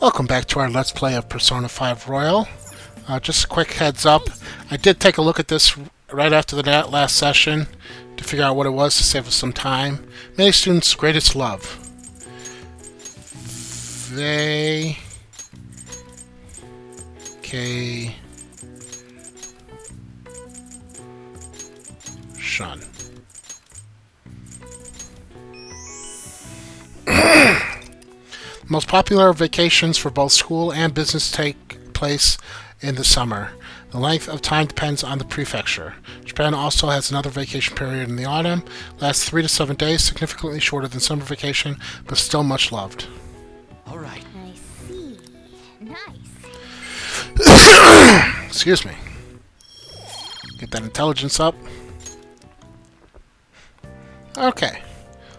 Welcome back to our Let's Play of Persona 5 Royal. Just a quick heads up, I did take a look at this right after the last session to figure out what it was to save us some time. Many students' greatest love. Vacation. Most popular vacations for both school and business take place in the summer. The length of time depends on the prefecture. Japan also has another vacation period in the autumn, lasts 3 to 7 days, significantly shorter than summer vacation, but still much loved. All right. I see. Nice. Excuse me. Get that intelligence up. Okay.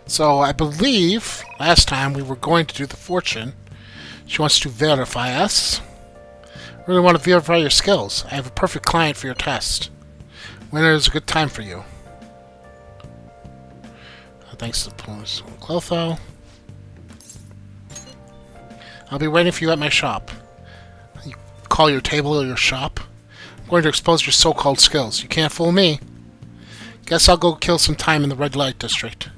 So, I believe last time we were going to do the fortune. She wants to verify us. I really want to verify your skills. I have a perfect client for your test. When is a good time for you? Thanks to Clotho. I'll be waiting for you at my shop. You call your table or your shop? I'm going to expose your so-called skills. You can't fool me. Guess I'll go kill some time in the red light district.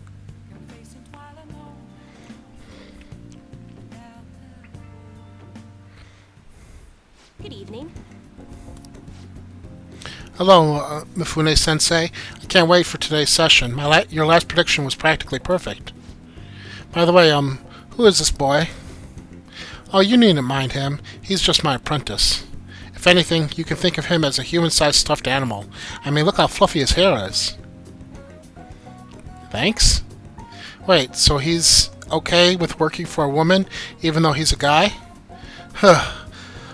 Good evening. Hello, Mifune-sensei. I can't wait for today's session. Your last prediction was practically perfect. By the way, who is this boy? Oh, you needn't mind him. He's just my apprentice. If anything, you can think of him as a human-sized stuffed animal. I mean, look how fluffy his hair is. Thanks? Wait, so he's okay with working for a woman, even though he's a guy? Huh.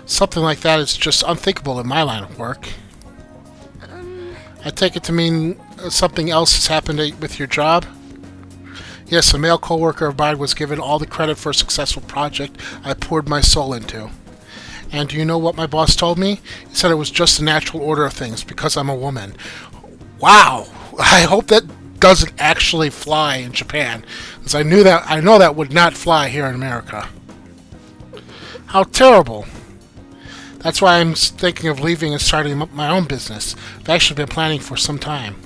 Something like that is just unthinkable in my line of work. I take it to mean something else has happened with your job? Yes, a male co-worker of mine was given all the credit for a successful project I poured my soul into. And do you know what my boss told me? He said it was just the natural order of things because I'm a woman. Wow! I hope that doesn't actually fly in Japan, because I know that would not fly here in America. How terrible! That's why I'm thinking of leaving and starting my own business. I've actually been planning for some time.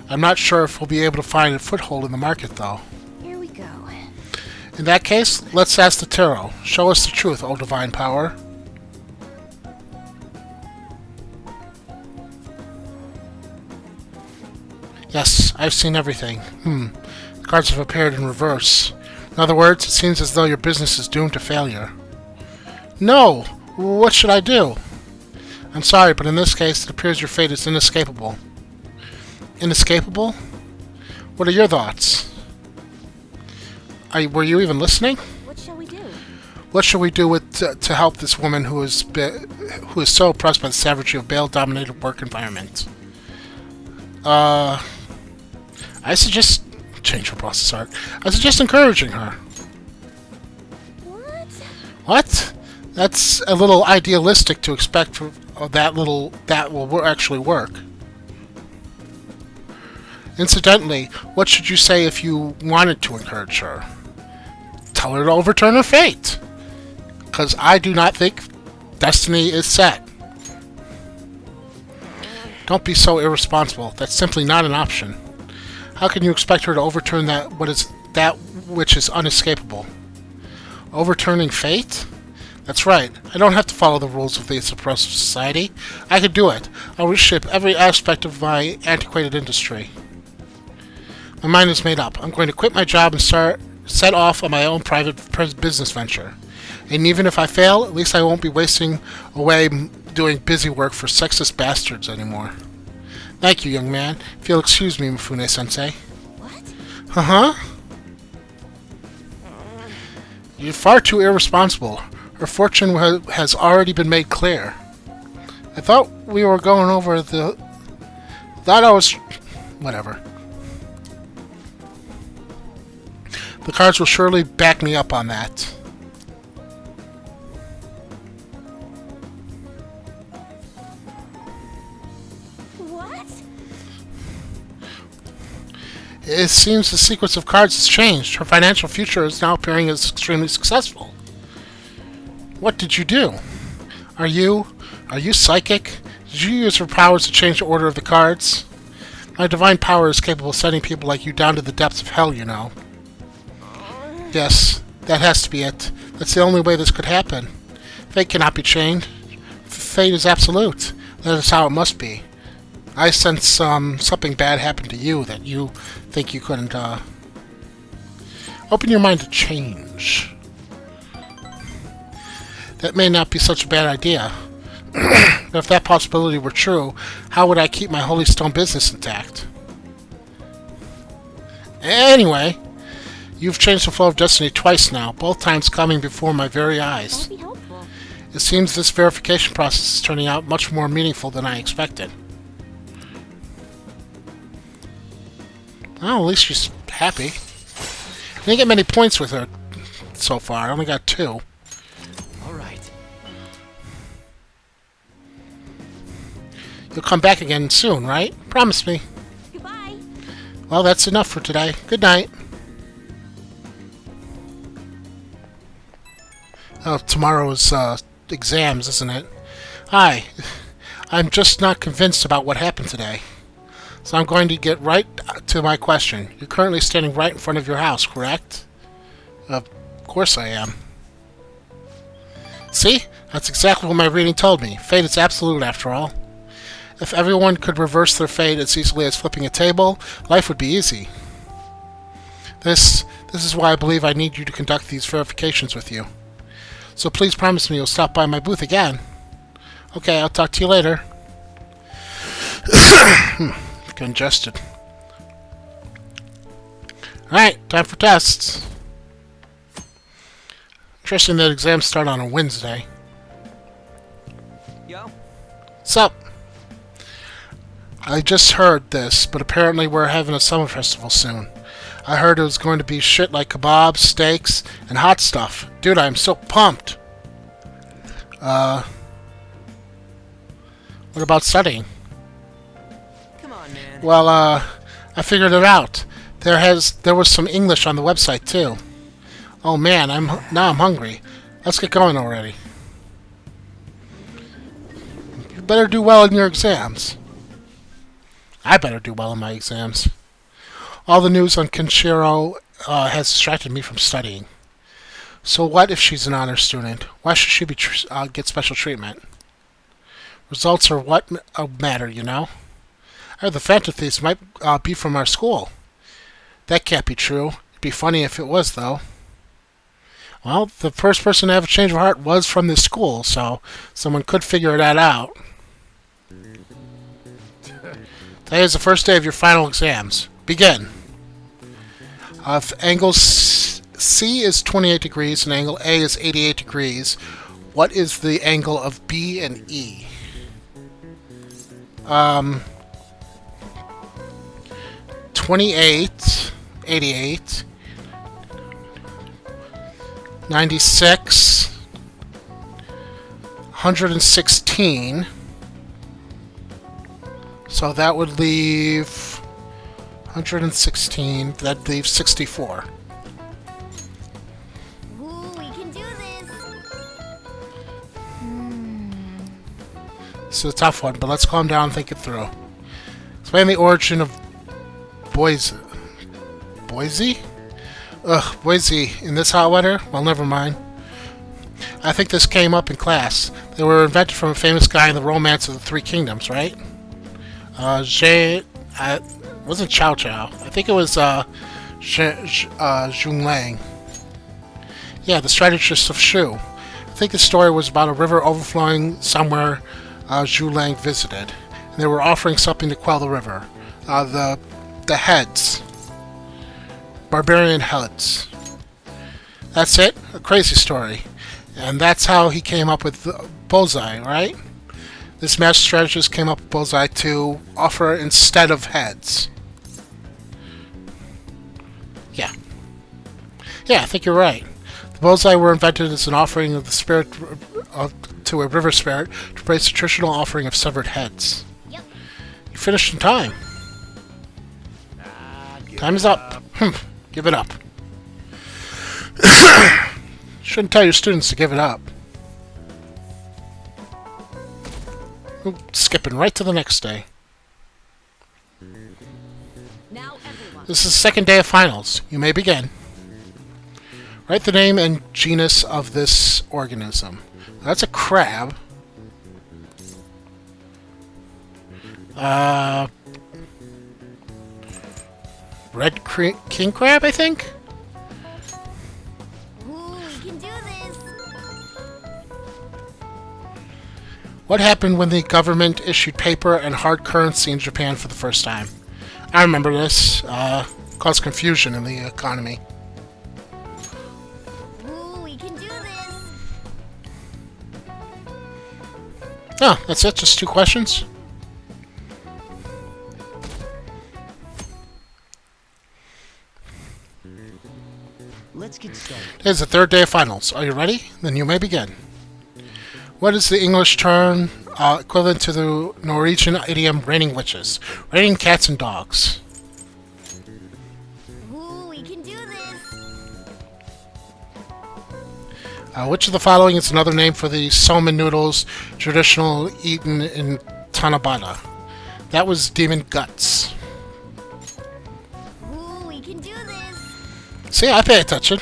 I'm not sure if we'll be able to find a foothold in the market, though. Here we go. In that case, let's ask the tarot. Show us the truth, O Divine Power. Yes, I've seen everything. The cards have appeared in reverse. In other words, it seems as though your business is doomed to failure. No! What should I do? I'm sorry, but in this case, it appears your fate is inescapable. Inescapable? What are your thoughts? Were you even listening? What shall we do? What should we do to help this woman who is so oppressed by the savagery of male-dominated work environment? I suggest change her process art. I suggest encouraging her. What? What? That's a little idealistic to expect that will actually work. Incidentally, what should you say if you wanted to encourage her? Tell her to overturn her fate. Because I do not think destiny is set. Don't be so irresponsible. That's simply not an option. How can you expect her to overturn that which is unescapable? Overturning fate? That's right. I don't have to follow the rules of the suppressive society. I could do it. I'll reshape every aspect of my antiquated industry. My mind is made up. I'm going to quit my job and set off on my own private business venture. And even if I fail, at least I won't be wasting away doing busy work for sexist bastards anymore. Thank you, young man. If you'll excuse me, Mifune-sensei. What? Uh-huh. You're far too irresponsible. Her fortune has already been made clear. I thought we were going over the... Thought I was... Whatever. The cards will surely back me up on that. What? It seems the sequence of cards has changed. Her financial future is now appearing as extremely successful. What did you do? Are you psychic? Did you use your powers to change the order of the cards? My divine power is capable of sending people like you down to the depths of hell, you know. Yes, that has to be it. That's the only way this could happen. Fate cannot be changed. Fate is absolute. That is how it must be. I sense something bad happened to you that you think you couldn't, Open your mind to change. That may not be such a bad idea. But if that possibility were true, how would I keep my Holy Stone business intact? Anyway, you've changed the flow of destiny twice now, both times coming before my very eyes. That'd be helpful. It seems this verification process is turning out much more meaningful than I expected. Well, at least she's happy. I didn't get many points with her so far. I only got 2. All right. You'll come back again soon, right? Promise me. Goodbye. Well, that's enough for today. Good night. Oh, tomorrow's exams, isn't it? Hi. I'm just not convinced about what happened today. So I'm going to get right to my question. You're currently standing right in front of your house, correct? Of course I am. See? That's exactly what my reading told me. Fate is absolute, after all. If everyone could reverse their fate as easily as flipping a table, life would be easy. This is why I believe I need you to conduct these verifications with you. So please promise me you'll stop by my booth again. Okay, I'll talk to you later. Congested. Alright, time for tests. Interesting that exams start on a Wednesday. Yo. Sup? I just heard this, but apparently we're having a summer festival soon. I heard it was going to be shit like kebabs, steaks, and hot stuff. Dude, I'm so pumped. What about studying? Come on, man. Well, I figured it out. There was some English on the website too. Oh man, now I'm hungry. Let's get going already. You better do well in your exams. I better do well in my exams. All the news on Kenshiro has distracted me from studying. So what if she's an honor student? Why should she get special treatment? Results are what matter, you know? I heard the Phantom Thieves might be from our school. That can't be true. It'd be funny if it was, though. Well, the first person to have a change of heart was from this school, so someone could figure that out. Today is the first day of your final exams. Begin. If angle C is 28 degrees and angle A is 88 degrees, what is the angle of B and E? 28, 88, 96, 116. So that would leave 116. That leaves 64. Ooh, we can do this. This is a tough one, but let's calm down and think it through. Explain the origin of Boise? Ugh, Boise in this hot weather? Well, never mind. I think this came up in class. They were invented from a famous guy in the Romance of the Three Kingdoms, right? Wasn't Chow Chow. I think it was Zhong Lang. Yeah, the strategist of Shu. I think the story was about a river overflowing somewhere Zhu Lang visited. And they were offering something to quell the river. The heads. Barbarian heads. That's it? A crazy story. And that's how he came up with Bullseye, right? This master strategist came up with Bullseye to offer instead of heads. Yeah. Yeah, I think you're right. The Bullseye were invented as an offering of the spirit to a river spirit to place a traditional offering of severed heads. Yep. You finished in time. Time is up. Give it up. Shouldn't tell your students to give it up. Ooh, skipping right to the next day. Now everyone. This is the second day of finals. You may begin. Write the name and genus of this organism. That's a crab. King crab, I think? Ooh, we can do this. What happened when the government issued paper and hard currency in Japan for the first time? I remember this. Caused confusion in the economy. Ooh, we can do this. Oh, that's it? Just 2 questions? Let's get started. It is the third day of finals. Are you ready? Then you may begin. What is the English term equivalent to the Norwegian idiom raining witches? Raining cats and dogs. Ooh, we can do this. Which of the following is another name for the somen noodles traditional eaten in Tanabata? That was demon guts. Ooh, we can do this. See, I pay attention.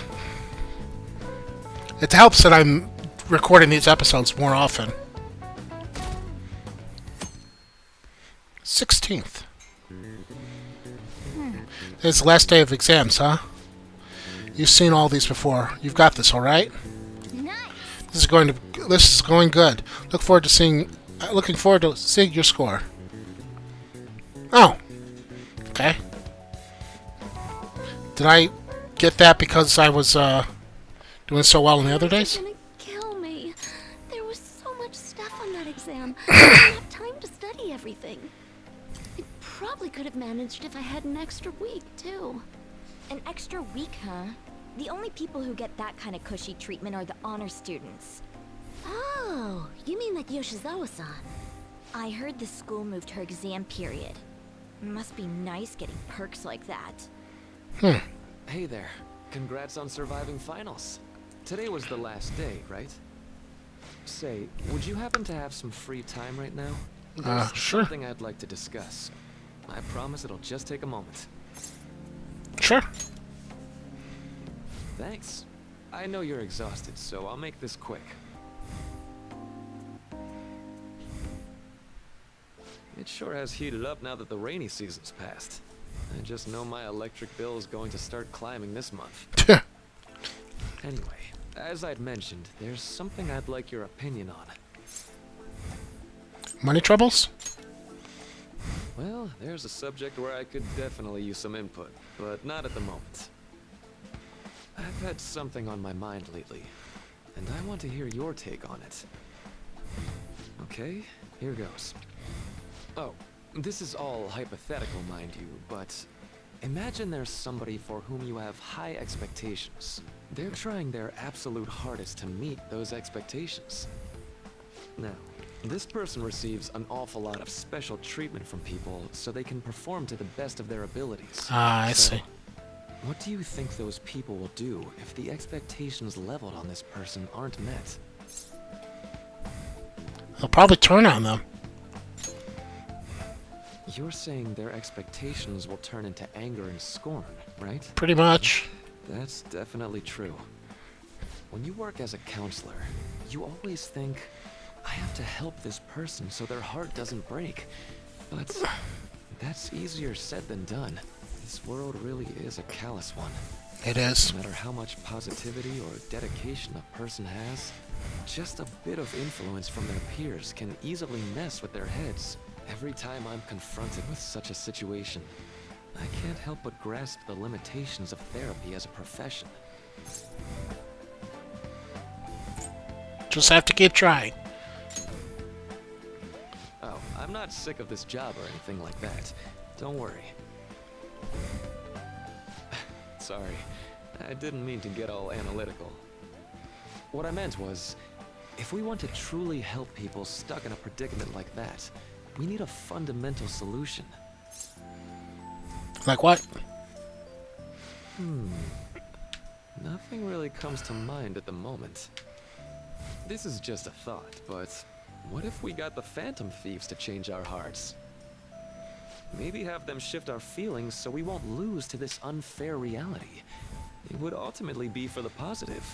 It helps that I'm recording these episodes more often. 16th. It's the last day of exams, huh? You've seen all these before. You've got this, all right? Nice. This is going good. Looking forward to seeing your score. Oh. Okay. Did I get that because I was doing so well in the other days? You're gonna kill me. There was so much stuff on that exam. I didn't have time to study everything. I probably could have managed if I had an extra week, too. An extra week, huh? The only people who get that kind of cushy treatment are the honor students. Oh, you mean like Yoshizawa-san? I heard the school moved her exam period. Must be nice getting perks like that. Hey there. Congrats on surviving finals. Today was the last day, right? Say, would you happen to have some free time right now? There's Sure. something I'd like to discuss. I promise it'll just take a moment. Sure. Thanks. I know you're exhausted, so I'll make this quick. It sure has heated up now that the rainy season's passed. I just know my electric bill is going to start climbing this month. Anyway, as I'd mentioned, there's something I'd like your opinion on. Money troubles? Well, there's a subject where I could definitely use some input, but not at the moment. I've had something on my mind lately, and I want to hear your take on it. Okay, here goes. Oh, this is all hypothetical, mind you, but imagine there's somebody for whom you have high expectations. They're trying their absolute hardest to meet those expectations. Now, this person receives an awful lot of special treatment from people so they can perform to the best of their abilities. I So, see. what do you think those people will do if the expectations leveled on this person aren't met? They'll probably turn on them. You're saying their expectations will turn into anger and scorn, right? Pretty much. That's definitely true. When you work as a counselor, you always think, I have to help this person so their heart doesn't break. But that's easier said than done. This world really is a callous one. It is. No matter how much positivity or dedication a person has, just a bit of influence from their peers can easily mess with their heads. Every time I'm confronted with such a situation, I can't help but grasp the limitations of therapy as a profession. Just have to keep trying. Oh, I'm not sick of this job or anything like that. Don't worry. Sorry, I didn't mean to get all analytical. What I meant was, if we want to truly help people stuck in a predicament like that, we need a fundamental solution. Like what? Nothing really comes to mind at the moment. This is just a thought, but What if we got the Phantom Thieves to change our hearts? Maybe have them shift our feelings so we won't lose to this unfair reality. It would ultimately be for the positive.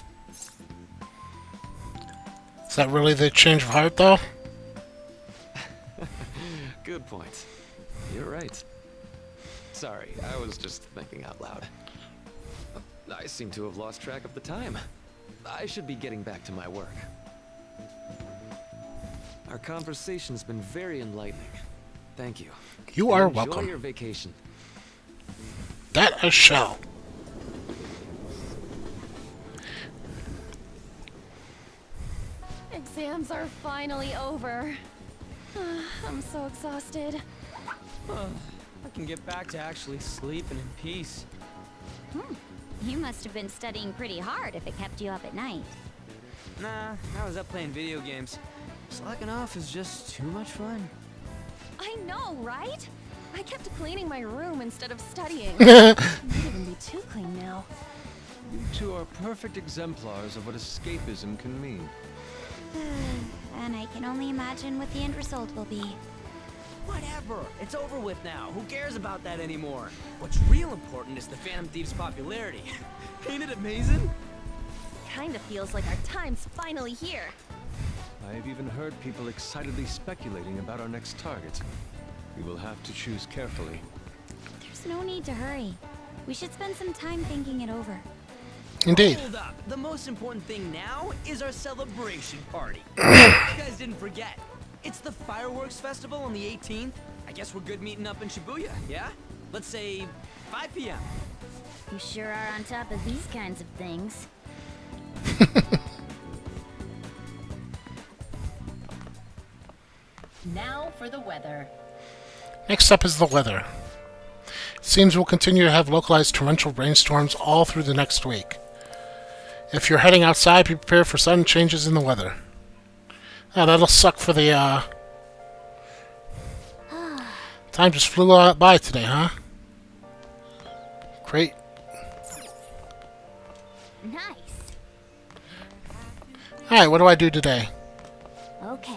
Is that really the change of heart, though? Good point. You're right. Sorry, I was just thinking out loud. I seem to have lost track of the time. I should be getting back to my work. Our conversation's been very enlightening. Thank you. You are Enjoy welcome. your vacation. That I shall. Exams are finally over. I'm so exhausted. I can get back to actually sleeping in peace. You must have been studying pretty hard if it kept you up at night. Nah, I was up playing video games. Slacking off is just too much fun. I know, right? I kept cleaning my room instead of studying. It might even be too clean now. You two are perfect exemplars of what escapism can mean. And I can only imagine what the end result will be. Whatever. It's over with now. Who cares about that anymore? What's real important is the Phantom Thieves' popularity. Ain't it amazing? Kinda feels like our time's finally here. I have even heard people excitedly speculating about our next target. We will have to choose carefully. There's no need to hurry. We should spend some time thinking it over. Indeed. Hold up. The most important thing now is our celebration party. You guys didn't forget. It's the fireworks festival on the 18th. I guess we're good meeting up in Shibuya, yeah? Let's say 5 p.m. You sure are on top of these kinds of things. Now for the weather. Next up is the weather. It seems we'll continue to have localized torrential rainstorms all through the next week. If you're heading outside, be prepared for sudden changes in the weather. Oh, that'll suck for the, Time just flew by today, huh? Great. Nice. Alright, what do I do today? Okay.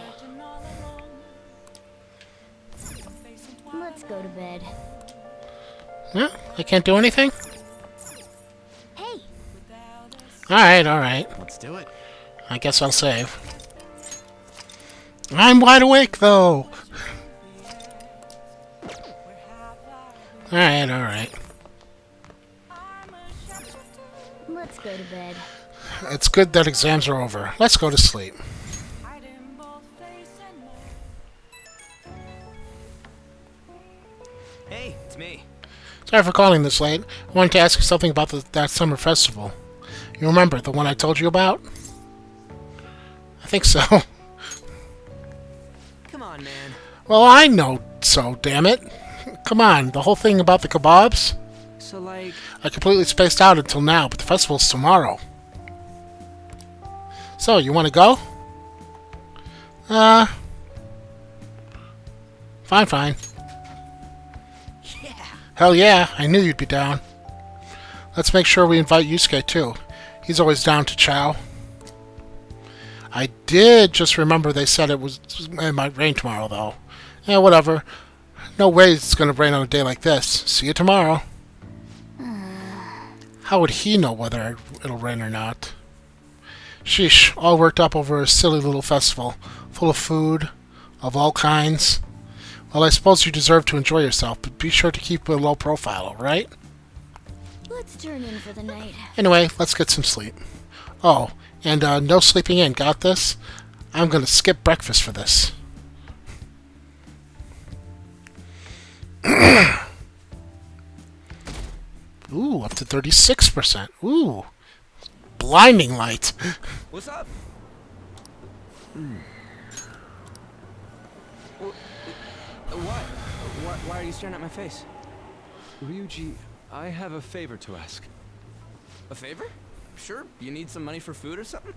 Let's go to bed. Yeah, I can't do anything? Hey, Alright. Let's do it. I guess I'll save. I'm wide awake, though! Alright. let's go to bed. It's good that exams are over. Let's go to sleep. Hey, it's me. Sorry for calling this late. I wanted to ask you something about that summer festival. You remember, the one I told you about? I think so. Come on, man. Well, I know so, damn it. Come on, the whole thing about the kebabs? So, like... I completely spaced out until now, but the festival's tomorrow. So, you want to go? Fine. Yeah. Hell yeah, I knew you'd be down. Let's make sure we invite Yusuke too. He's always down to chow. I did just remember they said it might rain tomorrow though. Yeah, whatever. No way it's gonna rain on a day like this. See you tomorrow. How would he know whether it'll rain or not? Sheesh, all worked up over a silly little festival, full of food, of all kinds. Well, I suppose you deserve to enjoy yourself, but be sure to keep a low profile, alright? Let's turn in for the night. Anyway, let's get some sleep. Oh, and no sleeping in, got this? I'm gonna skip breakfast for this. Ooh, up to 36%. Ooh, blinding light. What's up? What? Why are you staring at my face? Ryuji, I have a favor to ask. A favor? Sure. You need some money for food or something?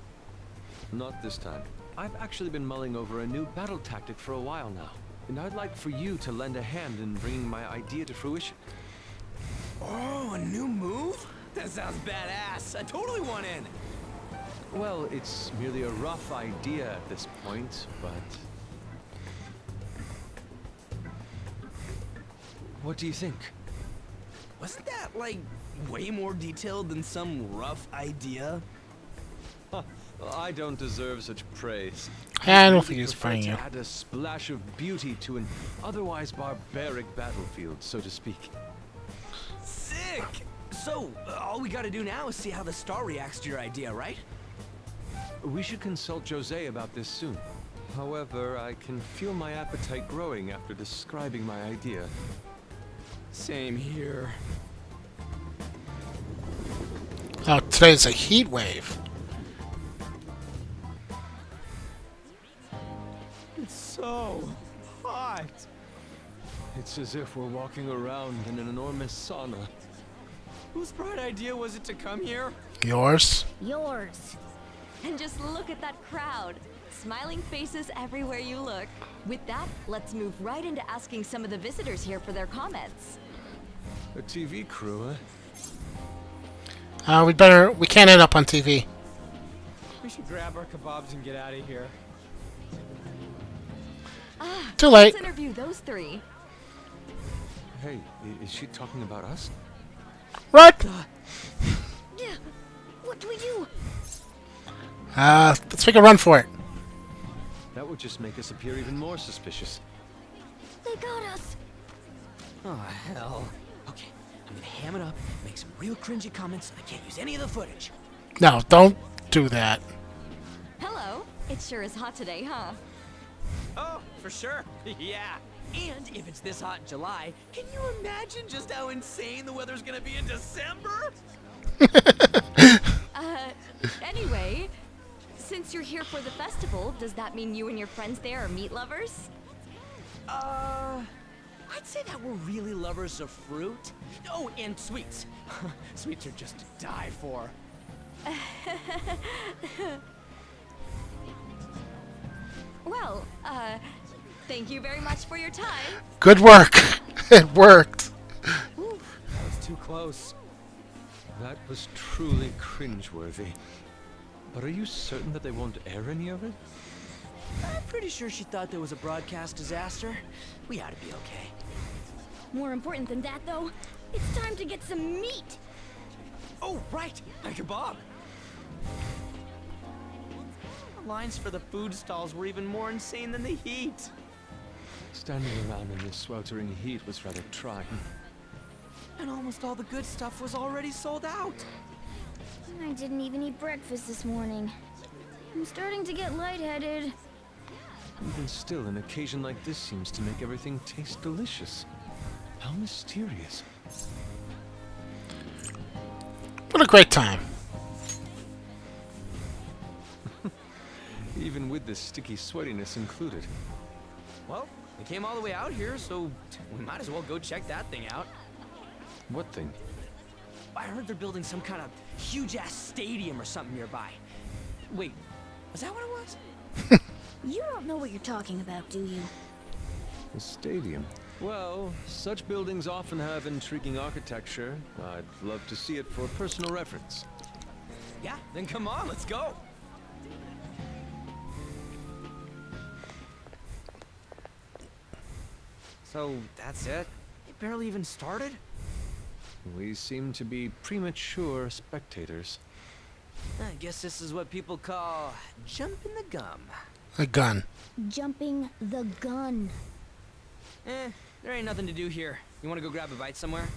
Not this time. I've actually been mulling over a new battle tactic for a while now, and I'd like for you to lend a hand in bringing my idea to fruition. Oh, a new move? That sounds badass. I totally want in. Well, it's merely a rough idea at this point, but... What do you think? Wasn't that, like, way more detailed than some rough idea? Well, I don't deserve such praise. I don't Really think he's prefer playing to you. add a splash of beauty to an otherwise barbaric battlefield, so to speak. Sick! So, all we gotta do now is see how the star reacts to your idea, right? We should consult Jose about this soon. However, I can feel my appetite growing after describing my idea. Same here. Oh, today's a heat wave. It's so hot. It's as if we're walking around in an enormous sauna. Whose bright idea was it to come here? Yours? Yours. And just look at that crowd. Smiling faces everywhere you look. With that, let's move right into asking some of the visitors here for their comments. A TV crew, We can't end up on TV. We should grab our kebabs and get out of here. Too late. Let's interview those three. Hey, is she talking about us? What? Yeah. What do we do? Let's make a run for it. That would just make us appear even more suspicious. They got us. Oh, hell. Okay, I'm gonna ham it up, make some real cringy comments, so I can't use any of the footage. No, don't do that. Hello. It sure is hot today, huh? Oh, for sure. Yeah. And if it's this hot in July, can you imagine just how insane the weather's gonna be in December? Anyway, since you're here for the festival, does that mean you and your friends there are meat lovers? I'd say that we're really lovers of fruit. Oh, and sweets. Sweets are just to die for. Well, thank you very much for your time. Good work. It worked. That was too close. That was truly cringeworthy. But are you certain that they won't air any of it? I'm pretty sure she thought there was a broadcast disaster. We ought to be okay. More important than that, though, it's time to get some meat. Oh, right, a kebab. The lines for the food stalls were even more insane than the heat. Standing around in this sweltering heat was rather trying. And almost all the good stuff was already sold out. I didn't even eat breakfast this morning. I'm starting to get lightheaded. Even still, an occasion like this seems to make everything taste delicious. How mysterious. What a great time. Even with the sticky sweatiness included. Well, we came all the way out here, so we might as well go check that thing out. What thing? I heard they're building some kind of huge-ass stadium or something nearby. Wait, was that what it was? You don't know what you're talking about, do you? A stadium. Well, such buildings often have intriguing architecture. I'd love to see it for personal reference. Yeah, then come on, let's go. So, that's it? It barely even started? We seem to be premature spectators. I guess this is what people call jumping the gum. A gun. Jumping the gun. There ain't nothing to do here. You wanna go grab a bite somewhere?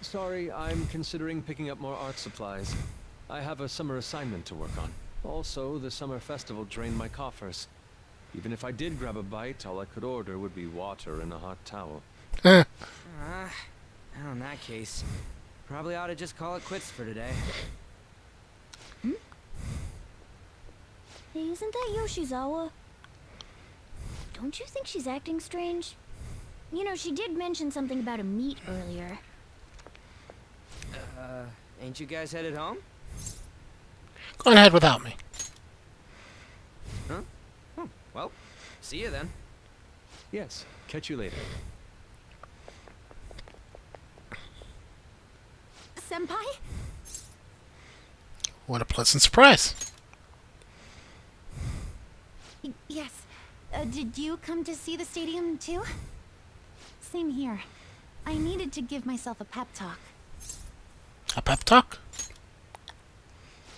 Sorry, I'm considering picking up more art supplies. I have a summer assignment to work on. Also, the summer festival drained my coffers. Even if I did grab a bite, all I could order would be water and a hot towel. Well, in that case, probably ought to just call it quits for today. Hey, isn't that Yoshizawa? Don't you think she's acting strange? You know, she did mention something about a meat earlier. Ain't you guys headed home? Go ahead without me. Huh? Oh, well, see you then. Yes, catch you later. Senpai? What a pleasant surprise. Yes. Did you come to see the stadium too? Same here. I needed to give myself a pep talk. A pep talk?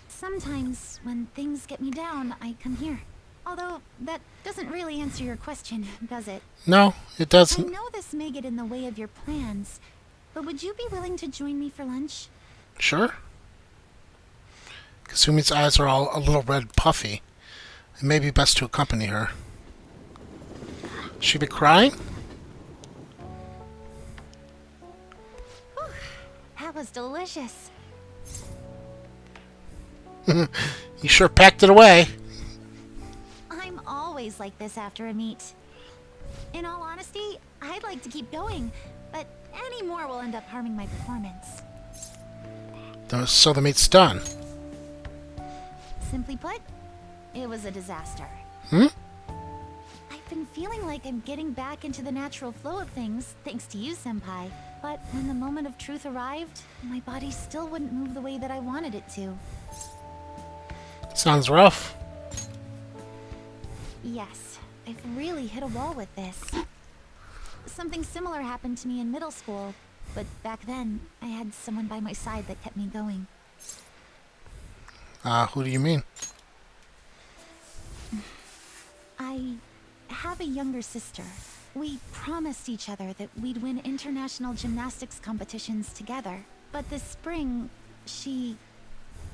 Sometimes, when things get me down, I come here. Although, that doesn't really answer your question, does it? No, it I doesn't. know this may get in the way of your plans, but would you be willing to join me for lunch? Sure. Kasumi's eyes are all a little red puffy. It may be best to accompany her. She be crying? That was delicious. You sure packed it away. I'm always like this after a meet. In all honesty, I'd like to keep going, but any more will end up harming my performance. So the meat's done. Simply put, it was a disaster. Hmm? I've been feeling like I'm getting back into the natural flow of things, thanks to you, Senpai. But when the moment of truth arrived, my body still wouldn't move the way that I wanted it to. Sounds rough. Yes, I've really hit a wall with this. Something similar happened to me in middle school, but back then, I had someone by my side that kept me going. Who do you mean? I have a younger sister. We promised each other that we'd win international gymnastics competitions together. But this spring, she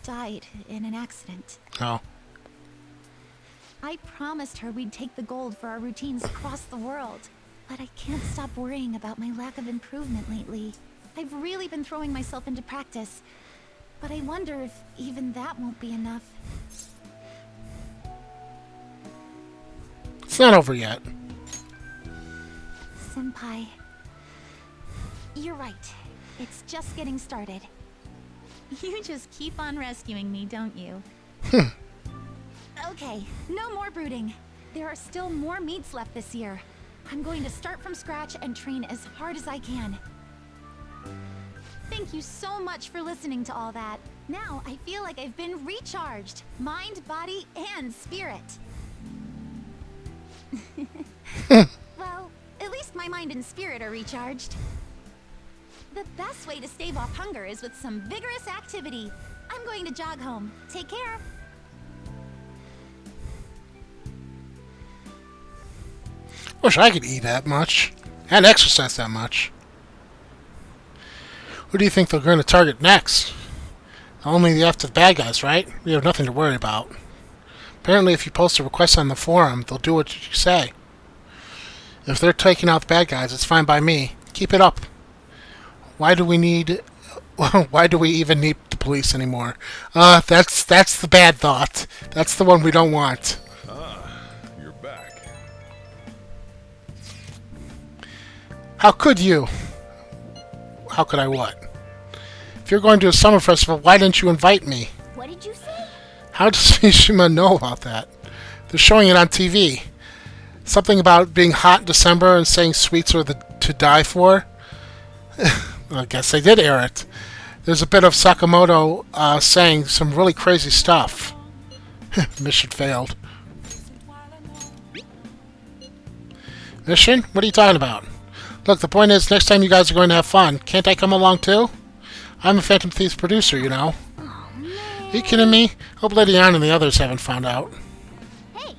died in an accident. Oh. I promised her we'd take the gold for our routines across the world. But I can't stop worrying about my lack of improvement lately. I've really been throwing myself into practice. But I wonder if even that won't be enough. It's not over yet. Senpai. You're right. It's just getting started. You just keep on rescuing me, don't you? Okay, no more brooding. There are still more meets left this year. I'm going to start from scratch and train as hard as I can. Thank you so much for listening to all that. Now I feel like I've been recharged. Mind, body, and spirit. Well, at least my mind and spirit are recharged. The best way to stave off hunger is with some vigorous activity. I'm going to jog home. Take care. Wish I could eat that much. And exercise that much. Who do you think they're going to target next? Only after the bad guys, right? We have nothing to worry about. Apparently, if you post a request on the forum, they'll do what you say. If they're taking out the bad guys, it's fine by me. Keep it up. Why do we even need the police anymore? That's the bad thought. That's the one we don't want. You're back. How could you? How could I what? If you're going to a summer festival, why didn't you invite me? What did you say? How does Mishima know about that? They're showing it on TV. Something about being hot in December and saying sweets are to die for. I guess they did air it. There's a bit of Sakamoto saying some really crazy stuff. Mission failed. Mission? What are you talking about? Look, the point is, next time you guys are going to have fun, can't I come along too? I'm a Phantom Thieves producer, you know. Oh, man. Are you kidding me? Hope Lady Ann and the others haven't found out. Hey,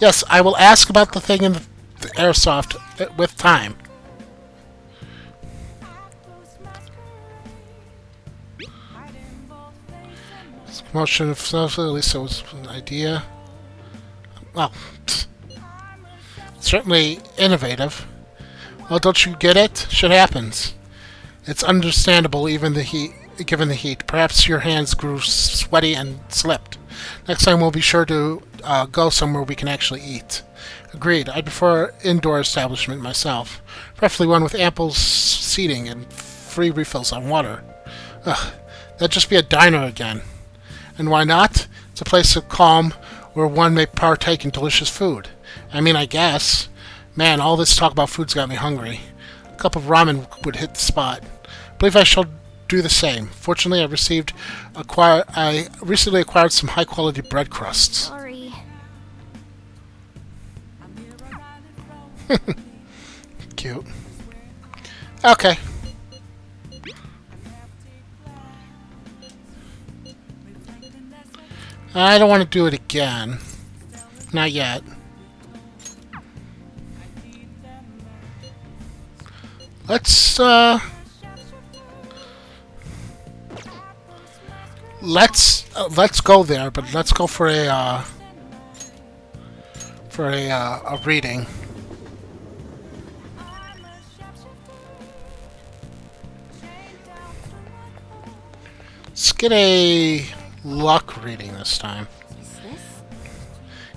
Yes, I will ask about the thing in the airsoft with time. Promotion of stuff, at least it was an idea. Well, certainly innovative. Well, don't you get it? Shit happens. It's understandable, even given the heat. Perhaps your hands grew sweaty and slipped. Next time we'll be sure to go somewhere we can actually eat. Agreed. I prefer indoor establishment myself, preferably one with ample seating and free refills on water. Ugh, that'd just be a diner again. And why not? It's a place of calm where one may partake in delicious food. I mean, I guess. Man, all this talk about food's got me hungry. A cup of ramen would hit the spot. I believe I shall do the same. Fortunately, I recently acquired some high-quality bread crusts. sorry. Cute. Okay. I don't want to do it again. Not yet. Let's go there, but let's go for a reading. Let's get a luck reading this time. Is this?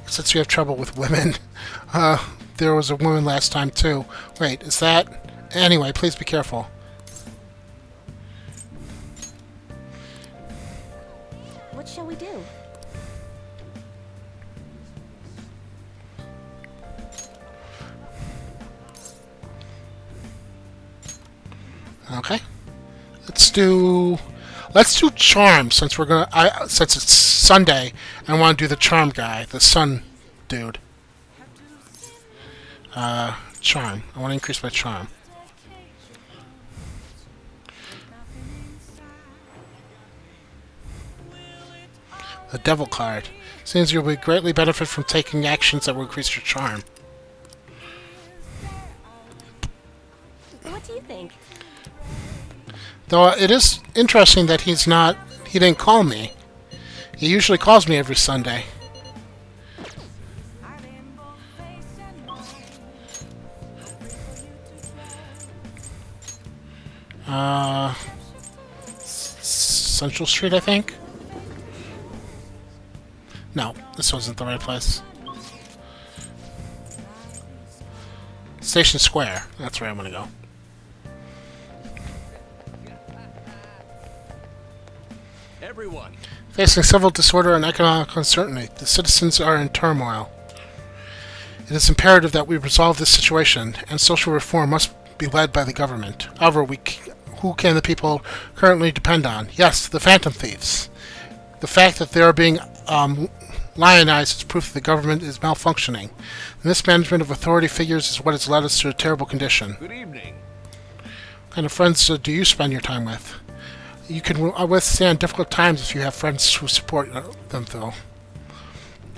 Since we have trouble with women. There was a woman last time too. Wait, is that... Anyway, please be careful. What shall we do? Okay. Let's do charm since we're gonna. Since it's Sunday, I want to do the charm guy, the sun dude. Charm. I want to increase my charm. The devil card. Seems you'll be greatly benefit from taking actions that will increase your charm. What do you think? Though it is interesting that he didn't call me. He usually calls me every Sunday. Central Street, I think? No, this wasn't the right place. Station Square. That's where I'm gonna go. Everyone. Facing civil disorder and economic uncertainty, the citizens are in turmoil. It is imperative that we resolve this situation, and social reform must be led by the government. However, who can the people currently depend on? Yes, the Phantom Thieves. The fact that they are being lionized is proof that the government is malfunctioning. The mismanagement of authority figures is what has led us to a terrible condition. Good evening. What kind of friends do you spend your time with? You can withstand difficult times if you have friends who support them, though.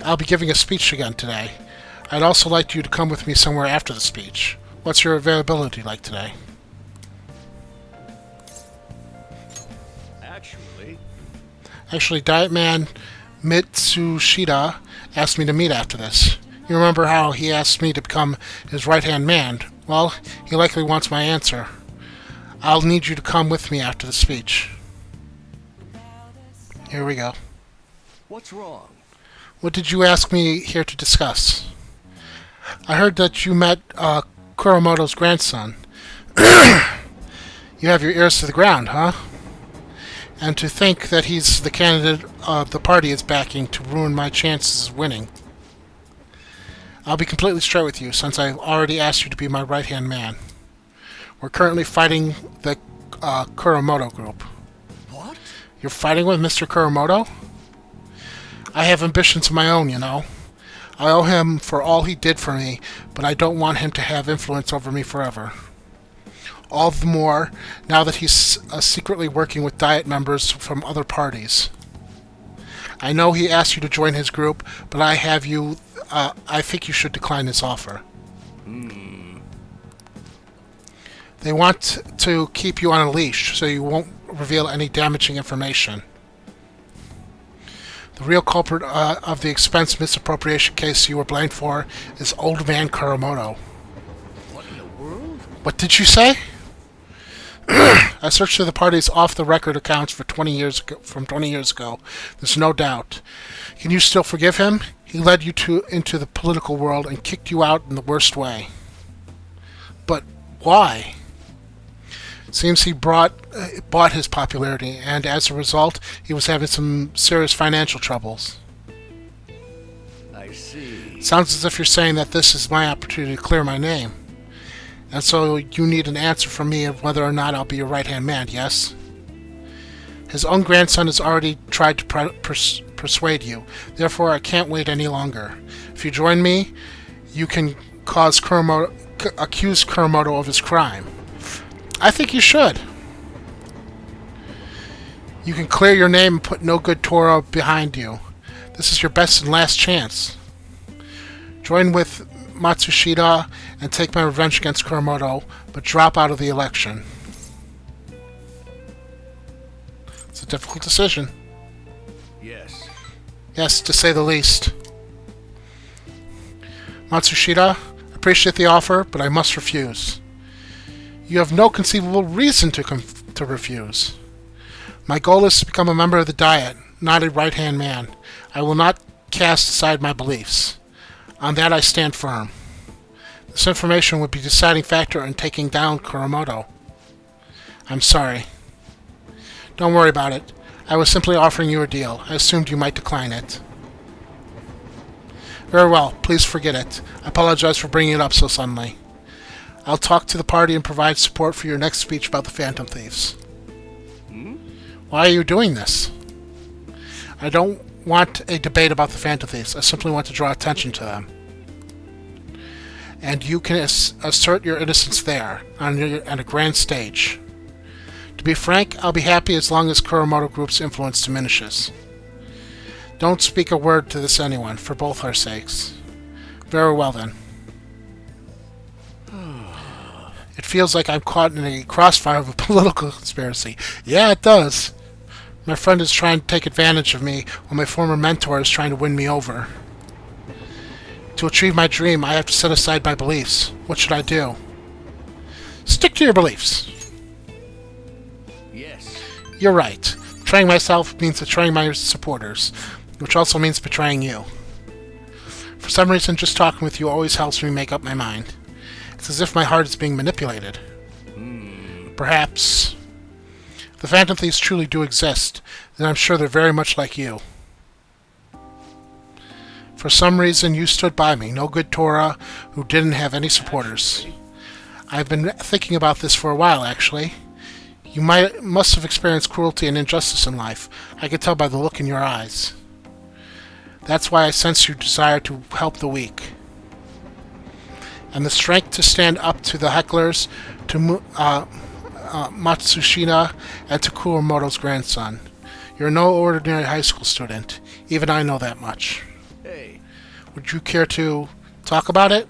I'll be giving a speech again today. I'd also like you to come with me somewhere after the speech. What's your availability like today? Actually, Diet Man Mitsushita asked me to meet after this. You remember how he asked me to become his right-hand man? Well, he likely wants my answer. I'll need you to come with me after the speech. Here we go. What's wrong? What did you ask me here to discuss? I heard that you met Kuramoto's grandson. You have your ears to the ground, huh? And to think that he's the candidate the party is backing to ruin my chances of winning. I'll be completely straight with you, since I've already asked you to be my right-hand man. We're currently fighting the Kuramoto group. What? You're fighting with Mr. Kuramoto? I have ambitions of my own, you know. I owe him for all he did for me, but I don't want him to have influence over me forever. All the more now that he's secretly working with Diet members from other parties. I know he asked you to join his group, but I think you should decline this offer. They want to keep you on a leash, so you won't reveal any damaging information. The real culprit of the expense misappropriation case you were blamed for is Old Man Kuramoto. What in the world? What did you say? I searched through the party's off-the-record accounts from 20 years ago. There's no doubt. Can you still forgive him? He led you into the political world and kicked you out in the worst way. But why? Seems he bought his popularity, and as a result, he was having some serious financial troubles. I see. Sounds as if you're saying that this is my opportunity to clear my name. And so you need an answer from me of whether or not I'll be your right-hand man, yes? His own grandson has already tried to persuade you. Therefore, I can't wait any longer. If you join me, you can accuse Kuromoto of his crime. I think you should. You can clear your name and put no good Tora behind you. This is your best and last chance. Join with Matsushita and take my revenge against Kuromoto, but drop out of the election. It's a difficult decision. Yes. Yes, to say the least. Matsushita, I appreciate the offer, but I must refuse. You have no conceivable reason to refuse. My goal is to become a member of the Diet, not a right-hand man. I will not cast aside my beliefs. On that I stand firm. This information would be a deciding factor in taking down Kuromoto. I'm sorry. Don't worry about it. I was simply offering you a deal. I assumed you might decline it. Very well. Please forget it. I apologize for bringing it up so suddenly. I'll talk to the party and provide support for your next speech about the Phantom Thieves. Why are you doing this? I don't want a debate about the Phantom Thieves. I simply want to draw attention to them. And you can assert your innocence there, on a grand stage. To be frank, I'll be happy as long as Kuromoto Group's influence diminishes. Don't speak a word to this anyone, for both our sakes. Very well, then. It feels like I'm caught in a crossfire of a political conspiracy. Yeah, it does. My friend is trying to take advantage of me, while my former mentor is trying to win me over. To achieve my dream, I have to set aside my beliefs. What should I do? Stick to your beliefs. Yes. You're right. Betraying myself means betraying my supporters, which also means betraying you. For some reason, just talking with you always helps me make up my mind. It's as if my heart is being manipulated. Perhaps. If the Phantom Thieves truly do exist, then I'm sure they're very much like you. For some reason, you stood by me, no good Tora, who didn't have any supporters. I've been thinking about this for a while, actually. You must have experienced cruelty and injustice in life. I can tell by the look in your eyes. That's why I sense your desire to help the weak. And the strength to stand up to the hecklers, to Matsushita, and to Kuromoto's grandson. You're no ordinary high school student. Even I know that much. Hey. Would you care to talk about it?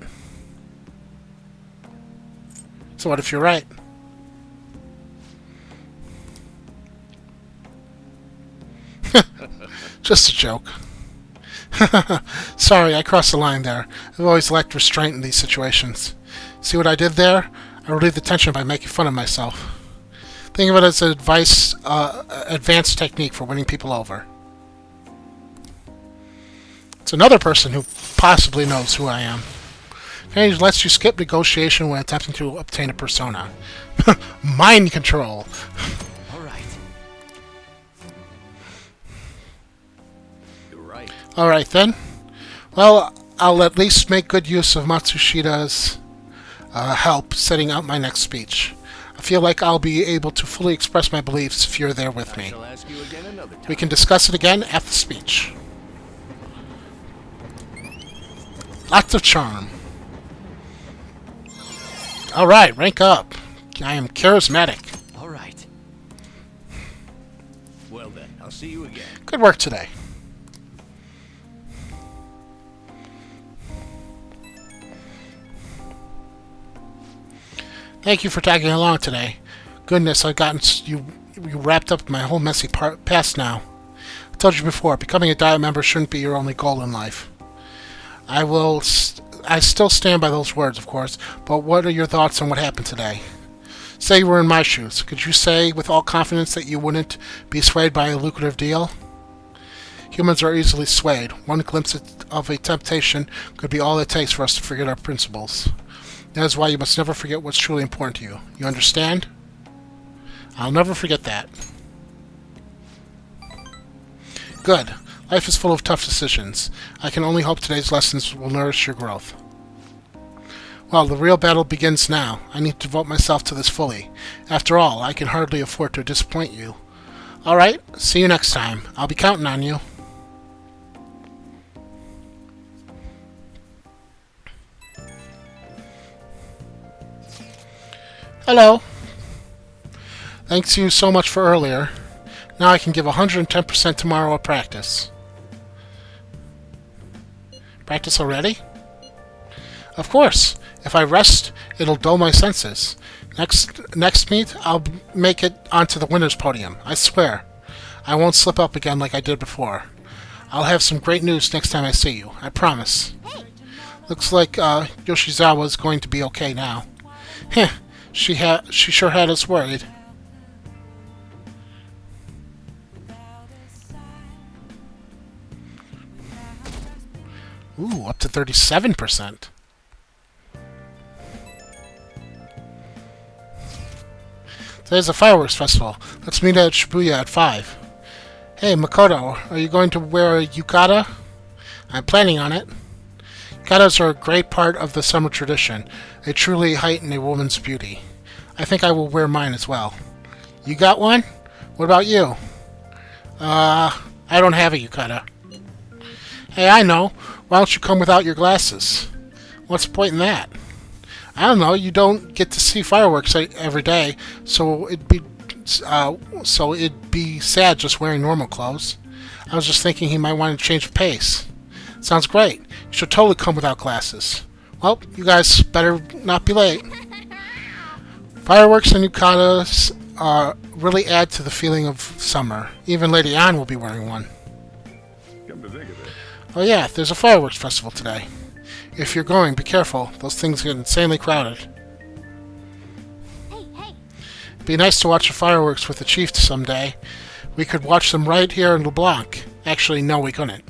So what if you're right? Just a joke. Sorry, I crossed the line there. I've always lacked restraint in these situations. See what I did there? I relieved the tension by making fun of myself. Think of it as an advanced technique for winning people over. It's another person who possibly knows who I am. Okay, he lets you skip negotiation when attempting to obtain a persona. Mind control. All right. You're right. Alright then. Well, I'll at least make good use of Matsushita's help setting out my next speech. I feel like I'll be able to fully express my beliefs if you're there with me. I'll ask you again another time. We can discuss it again at the speech. Lots of charm. Alright, rank up. I am charismatic. All right. Well then, I'll see you again. Good work today. Thank you for tagging along today. Goodness, I've gotten you wrapped up in my whole messy past now. I told you before, becoming a Diet member shouldn't be your only goal in life. I still stand by those words, of course, but what are your thoughts on what happened today? Say you were in my shoes. Could you say with all confidence that you wouldn't be swayed by a lucrative deal? Humans are easily swayed. One glimpse of a temptation could be all it takes for us to forget our principles. That is why you must never forget what's truly important to you. You understand? I'll never forget that. Good. Life is full of tough decisions. I can only hope today's lessons will nourish your growth. Well, the real battle begins now. I need to devote myself to this fully. After all, I can hardly afford to disappoint you. Alright, see you next time. I'll be counting on you. Hello. Thanks to you so much for earlier. Now I can give 110% tomorrow at practice. Practice already? Of course. If I rest, it'll dull my senses. Next meet, I'll make it onto the winner's podium. I swear. I won't slip up again like I did before. I'll have some great news next time I see you. I promise. Looks like Yoshizawa's going to be okay now. Heh. She sure had us worried. Ooh, up to 37%. Today's a fireworks festival. Let's meet at Shibuya at 5. Hey, Makoto, are you going to wear a yukata? I'm planning on it. Yukatas are a great part of the summer tradition. They truly heighten a woman's beauty. I think I will wear mine as well. You got one? What about you? I don't have a yukata. Hey, I know. Why don't you come without your glasses? What's the point in that? I don't know. You don't get to see fireworks every day, so it'd be sad just wearing normal clothes. I was just thinking he might want to change of pace. Sounds great. You should totally come without glasses. Well, you guys better not be late. Fireworks and yukatas really add to the feeling of summer. Even Lady Anne will be wearing one. Come to think of it. Oh yeah, there's a fireworks festival today. If you're going, be careful. Those things get insanely crowded. Hey, hey! It'd be nice to watch the fireworks with the chief someday. We could watch them right here in LeBlanc. Actually, no, we couldn't.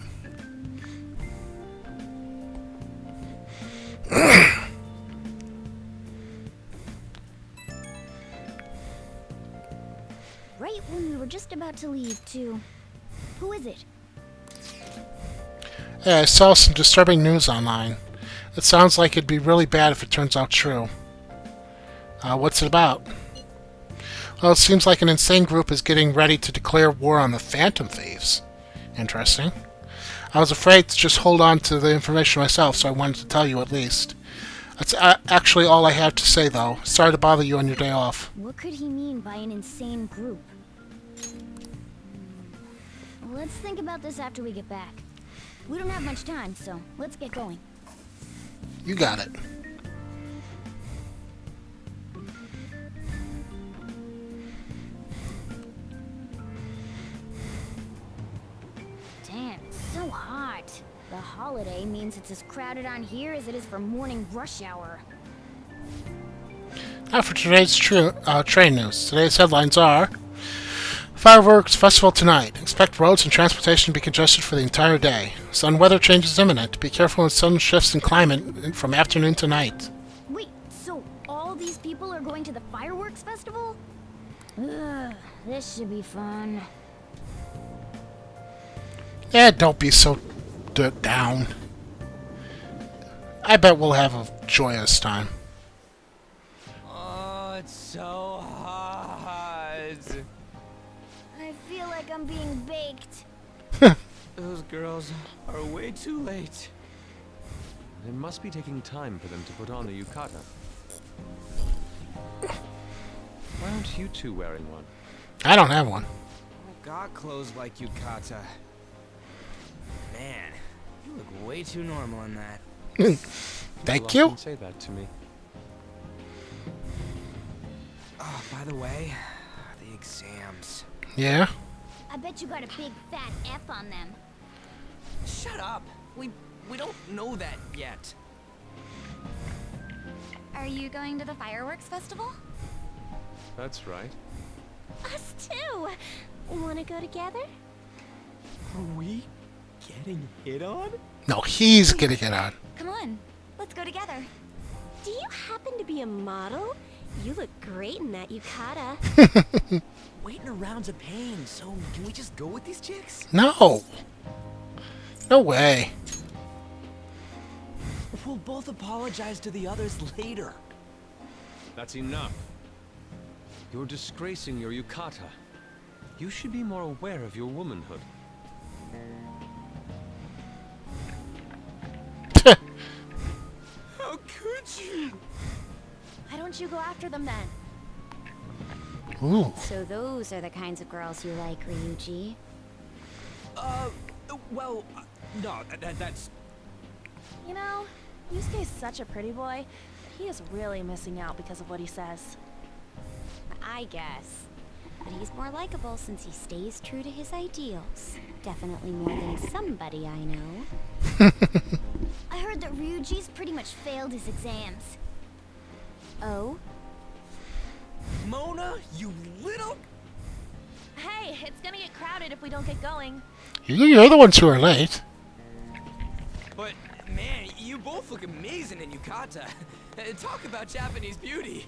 Right when we were just about to leave, too. Who is it? Yeah, I saw some disturbing news online. It sounds like it'd be really bad if it turns out true. What's it about? Well, it seems like an insane group is getting ready to declare war on the Phantom Thieves. Interesting. I was afraid to just hold on to the information myself, so I wanted to tell you at least. That's actually all I have to say, though. Sorry to bother you on your day off. What could he mean by an insane group? Let's think about this after we get back. We don't have much time, so let's get going. You got it. Damn, it's so hot. The holiday means it's as crowded on here as it is for morning rush hour. Now for today's train news. Today's headlines are: Fireworks Festival tonight. Expect roads and transportation to be congested for the entire day. Sun weather changes imminent. Be careful when sudden shifts in climate from afternoon to night. Wait, so all these people are going to the fireworks festival? Ugh, this should be fun. Yeah, don't be so down. I bet we'll have a joyous time. Oh, it's so hot. I feel like I'm being baked. Those girls are way too late. It must be taking time for them to put on the yukata. Why aren't you two wearing one? I don't have one. I got clothes like yukata. Man, you look way too normal in that. Thank You you. often say that to me. Oh, by the way, the exams. Yeah? I bet you got a big fat F on them. Shut up. We don't know that yet. Are you going to the fireworks festival? That's right. Us too. Wanna go together? Are we getting hit on? No, he's getting it on. Come on, let's go together. Do you happen to be a model? You look great in that yukata. Waiting around's a pain, so can we just go with these chicks? No. No way. We'll both apologize to the others later. That's enough. You're disgracing your yukata. You should be more aware of your womanhood. How could you? Why don't you go after them then? Ooh. So those are the kinds of girls you like, Ryuji. Well, no, that's... You know, Yusuke's such a pretty boy, but he is really missing out because of what he says. I guess. But he's more likable since he stays true to his ideals. Definitely more than somebody I know. I heard that Ryuji's pretty much failed his exams. Oh? Mona, you little... Hey, it's gonna get crowded if we don't get going. You're the ones who are late. But, man, you both look amazing in yukata. Talk about Japanese beauty.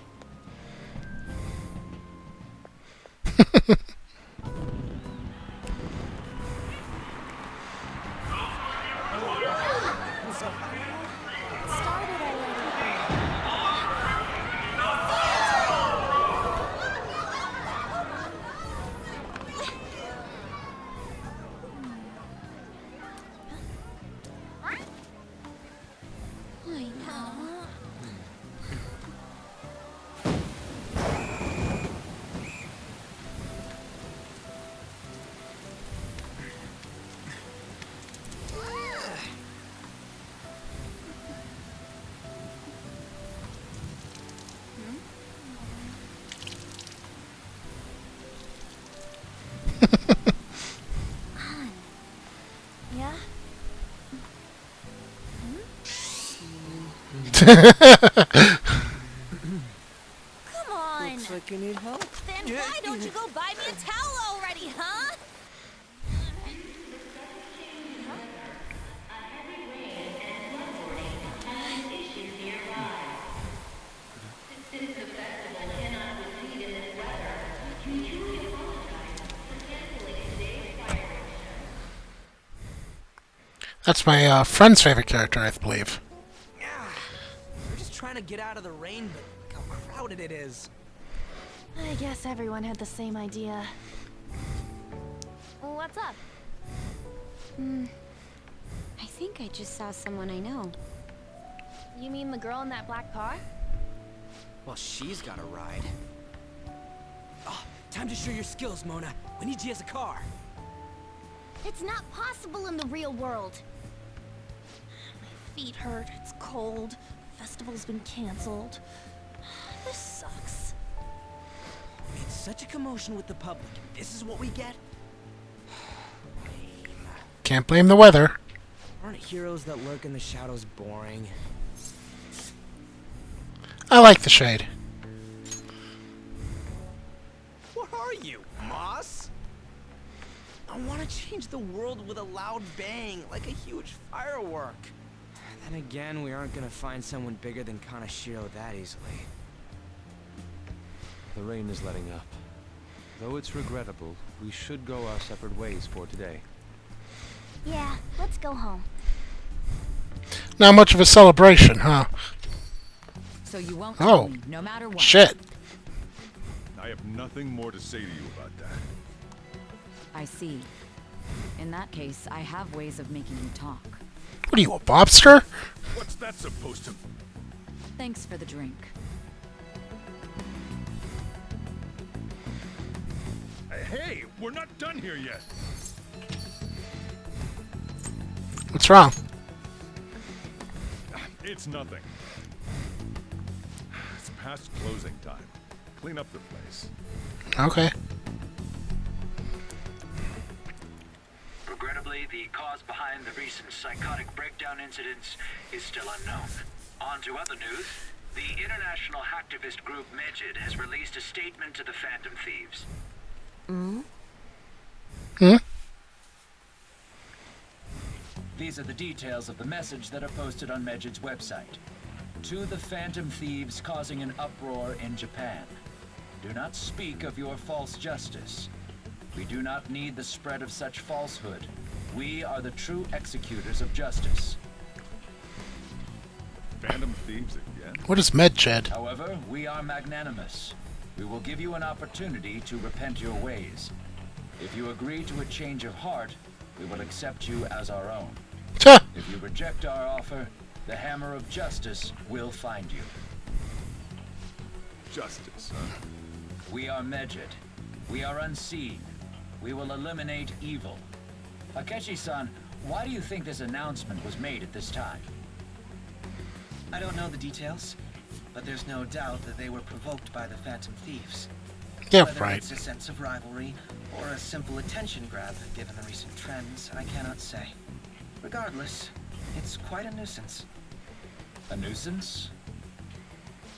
I know. Yeah? Come on! Looks like you need help. Then why don't you go buy me a towel already, huh? That's my friend's favorite character, I believe. We're just trying to get out of the rain, but look how crowded it is. I guess everyone had the same idea. What's up? I think I just saw someone I know. You mean the girl in that black car? Well, she's got a ride. Oh, time to show your skills, Mona. We need you as a car. It's not possible in the real world. My feet hurt, it's cold, festival's been canceled. This sucks. It's such a commotion with the public. This is what we get? Can't blame the weather. Aren't heroes that lurk in the shadows boring? I like the shade. What are you, Moss? I want to change the world with a loud bang, like a huge firework. Then again, we aren't gonna find someone bigger than Kanashiro that easily. The rain is letting up. Though it's regrettable, we should go our separate ways for today. Yeah, let's go home. Not much of a celebration, huh? So you won't Oh. tell me, no matter what. Shit. I have nothing more to say to you about that. I see. In that case, I have ways of making you talk. What are you, a bobster? What's that supposed to... Thanks for the drink. Hey, we're not done here yet. What's wrong? It's nothing. It's past closing time. Clean up the place. Okay. Regrettably, the cause behind the recent psychotic breakdown incidents is still unknown. On to other news. The international hacktivist group MedJed has released a statement to the Phantom Thieves. These are the details of the message that are posted on MedJed's website. To the Phantom Thieves causing an uproar in Japan. Do not speak of your false justice. We do not need the spread of such falsehood. We are the true executors of justice. Phantom Thieves again? What is MedJed? However, we are magnanimous. We will give you an opportunity to repent your ways. If you agree to a change of heart, we will accept you as our own. Tuh. If you reject our offer, the hammer of justice will find you. Justice, huh? We are MedJed. We are unseen. We will eliminate evil. Akechi-san, why do you think this announcement was made at this time? I don't know the details, but there's no doubt that they were provoked by the Phantom Thieves. Yeah, Whether right. it's a sense of rivalry or a simple attention grab given the recent trends, I cannot say. Regardless, it's quite a nuisance. A nuisance?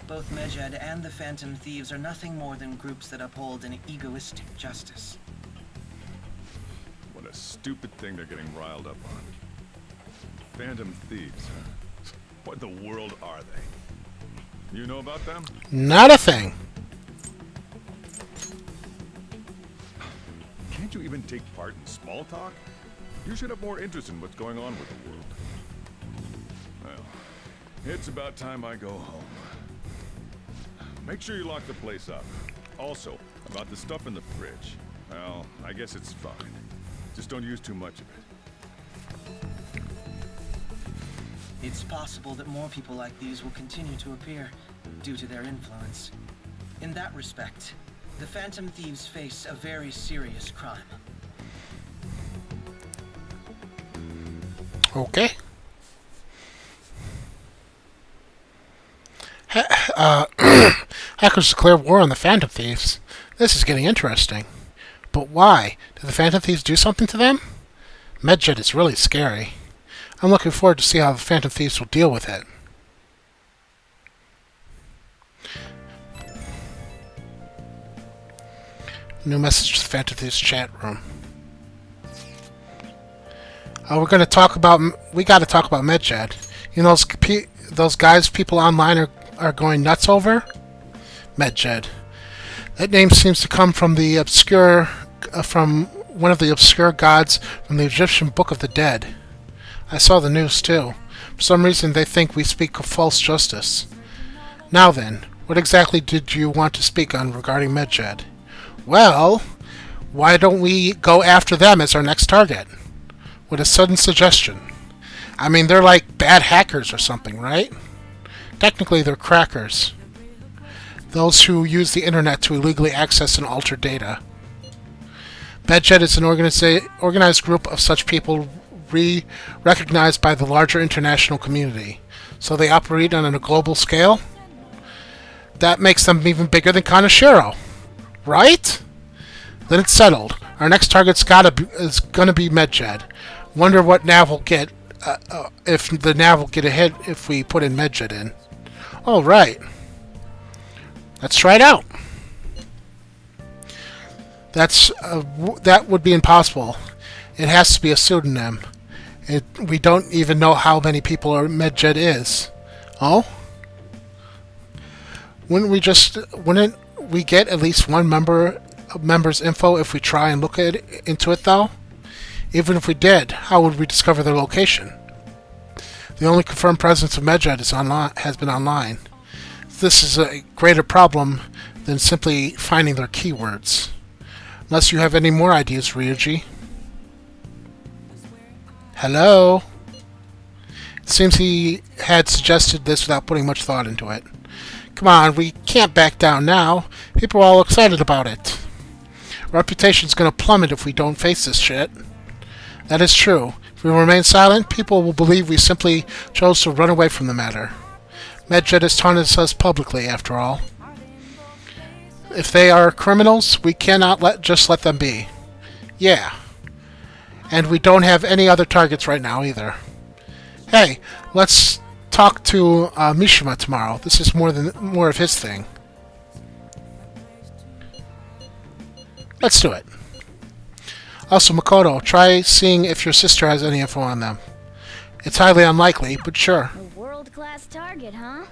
Both MedJed and the Phantom Thieves are nothing more than groups that uphold an egoistic justice. What a stupid thing they're getting riled up on. Phantom Thieves, huh? What in the world are they? You know about them? Not a thing. Can't you even take part in small talk? You should have more interest in what's going on with the world. Well, it's about time I go home. Make sure you lock the place up. Also, about the stuff in the fridge. Well, I guess it's fine. Just don't use too much of it. It's possible that more people like these will continue to appear due to their influence. In that respect, the Phantom Thieves face a very serious crime. Okay. Hackers declare war on the Phantom Thieves. This is getting interesting. But why? Did the Phantom Thieves do something to them? MedJed is really scary. I'm looking forward to see how the Phantom Thieves will deal with it. New message to the Phantom Thieves chat room. We got to talk about MedJed. You know those guys people online are going nuts over? MedJed. That name seems to come from the obscure from one of the obscure gods from the Egyptian Book of the Dead. I saw the news too. For some reason they think we speak of false justice. Now then, what exactly did you want to speak on regarding MedJed? Well, why don't we go after them as our next target? With a sudden suggestion. I mean, they're like bad hackers or something, right? Technically, they're crackers. Those who use the internet to illegally access and alter data. MedJed is an organized group of such people recognized by the larger international community. So they operate on a global scale? That makes them even bigger than Kaneshiro. Right? Then it's settled. Our next target's is gonna be MedJed. Wonder what nav will get, if the nav will get a hit if we put in MedJed in. Oh, right. Let's try it out. That would be impossible. It has to be a pseudonym. We don't even know how many people MedJed is. Oh? Wouldn't we get at least one member's info if we try and look into it though? Even if we did, how would we discover their location? The only confirmed presence of MedJed has been online. This is a greater problem than simply finding their keywords. Unless you have any more ideas, Ryuji. Hello? It seems he had suggested this without putting much thought into it. Come on, we can't back down now. People are all excited about it. Reputation's gonna plummet if we don't face this shit. That is true. If we remain silent, people will believe we simply chose to run away from the matter. MedJed has taunted us publicly, after all. If they are criminals, we cannot just let them be. Yeah. And we don't have any other targets right now, either. Hey, let's talk to Mishima tomorrow. This is more of his thing. Let's do it. Also, Makoto, try seeing if your sister has any info on them. It's highly unlikely, but sure. A world-class target, huh?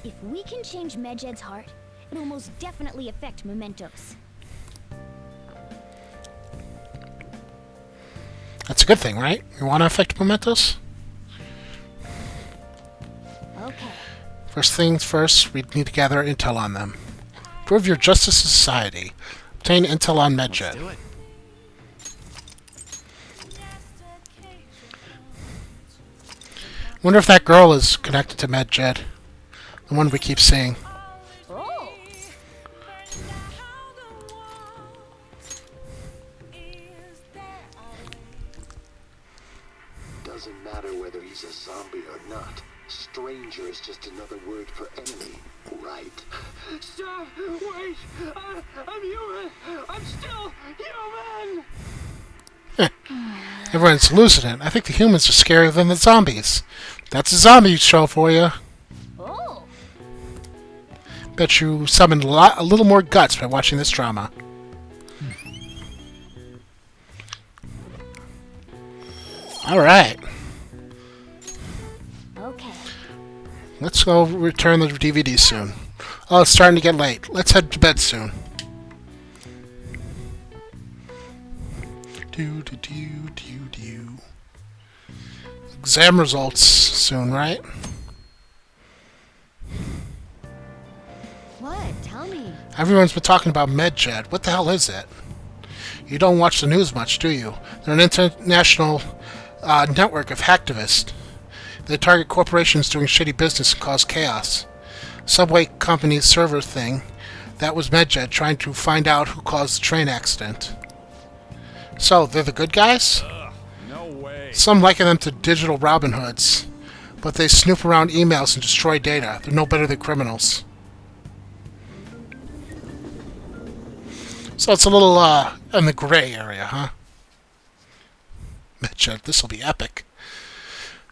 If we can change MedJed's heart, it'll most definitely affect Mementos. That's a good thing, right? You want to affect Mementos? Okay. First things first, we need to gather intel on them. Prove your justice to society. Obtain intel on MedJed. Let's do it. Wonder if that girl is connected to MedJed. The one we keep seeing. Oh. Doesn't matter whether he's a zombie or not. Stranger is just another word for enemy, right? Stop! Wait! I'm human! I'm still human! Everyone's losing it. I think the humans are scarier than the zombies. That's a zombie show for you. Oh. Bet you summoned a little more guts by watching this drama. Alright. Okay. Let's go return the DVD soon. Oh, it's starting to get late. Let's head to bed soon. Do. Exam results soon, right? What? Tell me. Everyone's been talking about MedJed. What the hell is it? You don't watch the news much, do you? They're an international network of hacktivists. They target corporations doing shitty business and cause chaos. Subway company's server thing, that was MedJed trying to find out who caused the train accident. So, they're the good guys? No way. Some liken them to digital Robin Hoods, but they snoop around emails and destroy data. They're no better than criminals. So it's a little, in the gray area, huh? MedJed, this'll be epic.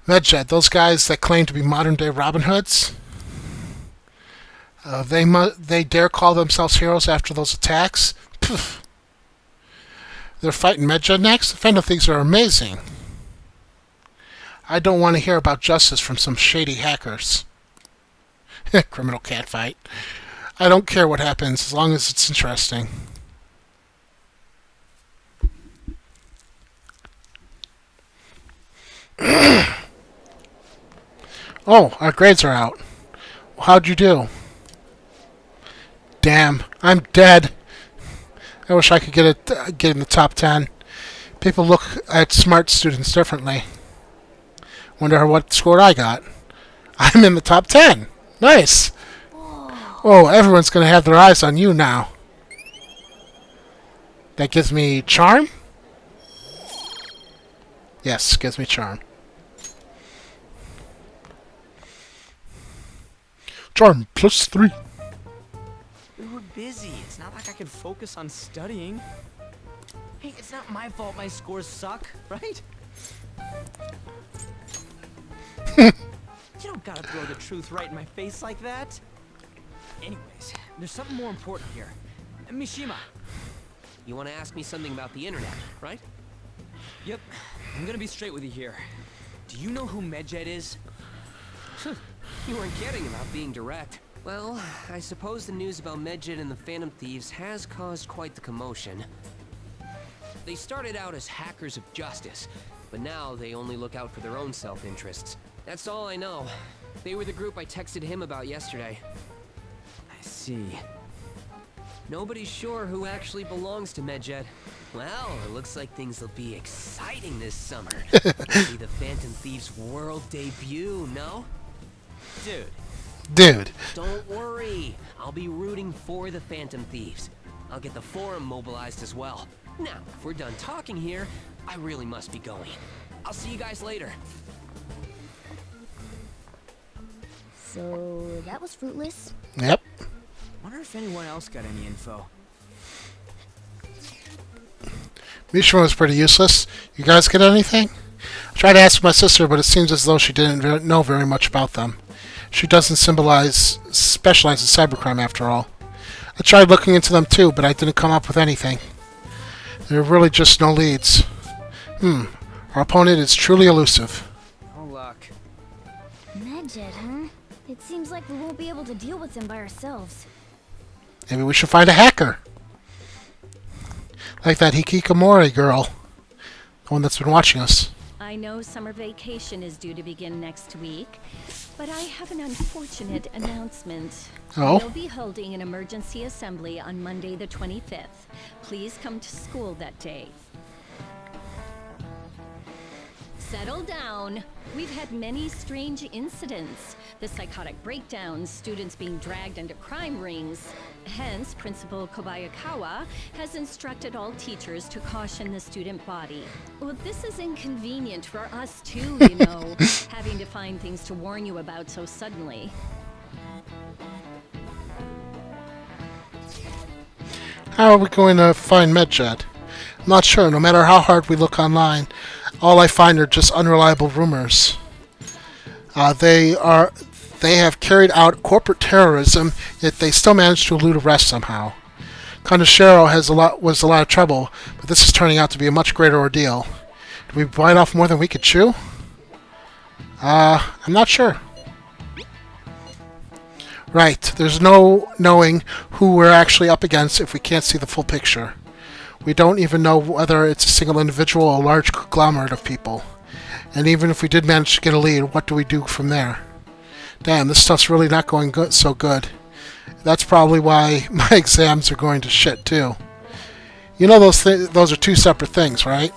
MedJed, those guys that claim to be modern-day Robin Hoods, they dare call themselves heroes after those attacks? Pfft. They're fighting MedJed next? The Phantom Thieves are amazing. I don't want to hear about justice from some shady hackers. Criminal cat fight. I don't care what happens, as long as it's interesting. Oh, our grades are out. How'd you do? Damn, I'm dead. I wish I could get in the top 10. People look at smart students differently. Wonder what score I got. I'm in the top 10. Nice. Oh, everyone's going to have their eyes on you now. That gives me charm? Yes, gives me charm. Charm +3. We were busy. It's not like I could focus on studying. Hey, it's not my fault my scores suck, right? You don't gotta throw the truth right in my face like that. Anyways, there's something more important here. Mishima, you want to ask me something about the internet, right? Yep, I'm gonna be straight with you here. Do you know who MedJed is? You weren't kidding about being direct. Well, I suppose the news about MedJed and the Phantom Thieves has caused quite the commotion. They started out as hackers of justice, but now they only look out for their own self-interests. That's all I know. They were the group I texted him about yesterday. I see. Nobody's sure who actually belongs to MedJed. Well, it looks like things will be exciting this summer. It'll be the Phantom Thieves' world debut, no? Dude. Don't worry. I'll be rooting for the Phantom Thieves. I'll get the forum mobilized as well. Now, if we're done talking here, I really must be going. I'll see you guys later. So, that was fruitless? Yep. Wonder if anyone else got any info. Mishima was pretty useless. You guys get anything? I tried to ask my sister, but it seems as though she didn't know very much about them. She doesn't specialize in cybercrime after all. I tried looking into them too, but I didn't come up with anything. There are really just no leads. Our opponent is truly elusive. No luck. MedJed, huh? It seems like we won't be able to deal with him by ourselves. Maybe we should find a hacker. Like that Hikikomori girl. The one that's been watching us. I know summer vacation is due to begin next week, but I have an unfortunate announcement. Oh? We'll be holding an emergency assembly on Monday the 25th. Please come to school that day. Settle down. We've had many strange incidents. The psychotic breakdowns, students being dragged into crime rings. Hence, Principal Kobayakawa has instructed all teachers to caution the student body. Well, this is inconvenient for us too, you know, having to find things to warn you about so suddenly. How are we going to find MedJed? I'm not sure. No matter how hard we look online, all I find are just unreliable rumors. They have carried out corporate terrorism, yet they still managed to elude arrest somehow. Kaneshiro was a lot of trouble, but this is turning out to be a much greater ordeal. Did we bite off more than we could chew? I'm not sure. Right, there's no knowing who we're actually up against if we can't see the full picture. We don't even know whether it's a single individual or a large conglomerate of people. And even if we did manage to get a lead, what do we do from there? Damn, this stuff's really not going so good. That's probably why my exams are going to shit, too. You know those are two separate things, right?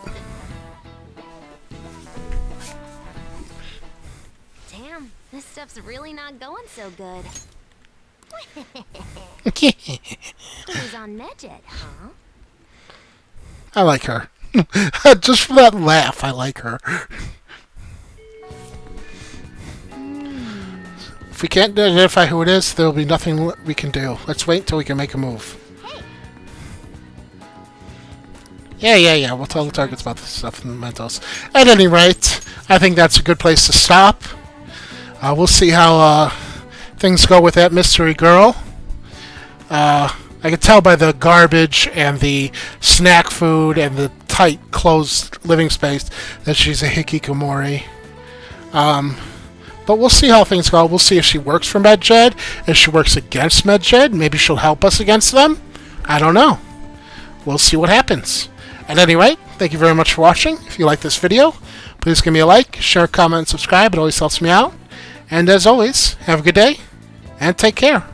Damn, this stuff's really not going so good. Who's on MedJed, huh? I like her. Just for that laugh, I like her. If we can't identify who it is, there'll be nothing we can do. Let's wait until we can make a move. Yeah. We'll tell the targets about this stuff in the Mentos. At any rate, I think that's a good place to stop. We'll see how things go with that mystery girl. I can tell by the garbage and the snack food and the tight, closed living space that she's a hikikomori. But we'll see how things go. We'll see if she works for MedJed, if she works against MedJed. Maybe she'll help us against them. I don't know. We'll see what happens. At any rate, thank you very much for watching. If you like this video, please give me a like, share, comment, and subscribe. It always helps me out. And as always, have a good day, and take care.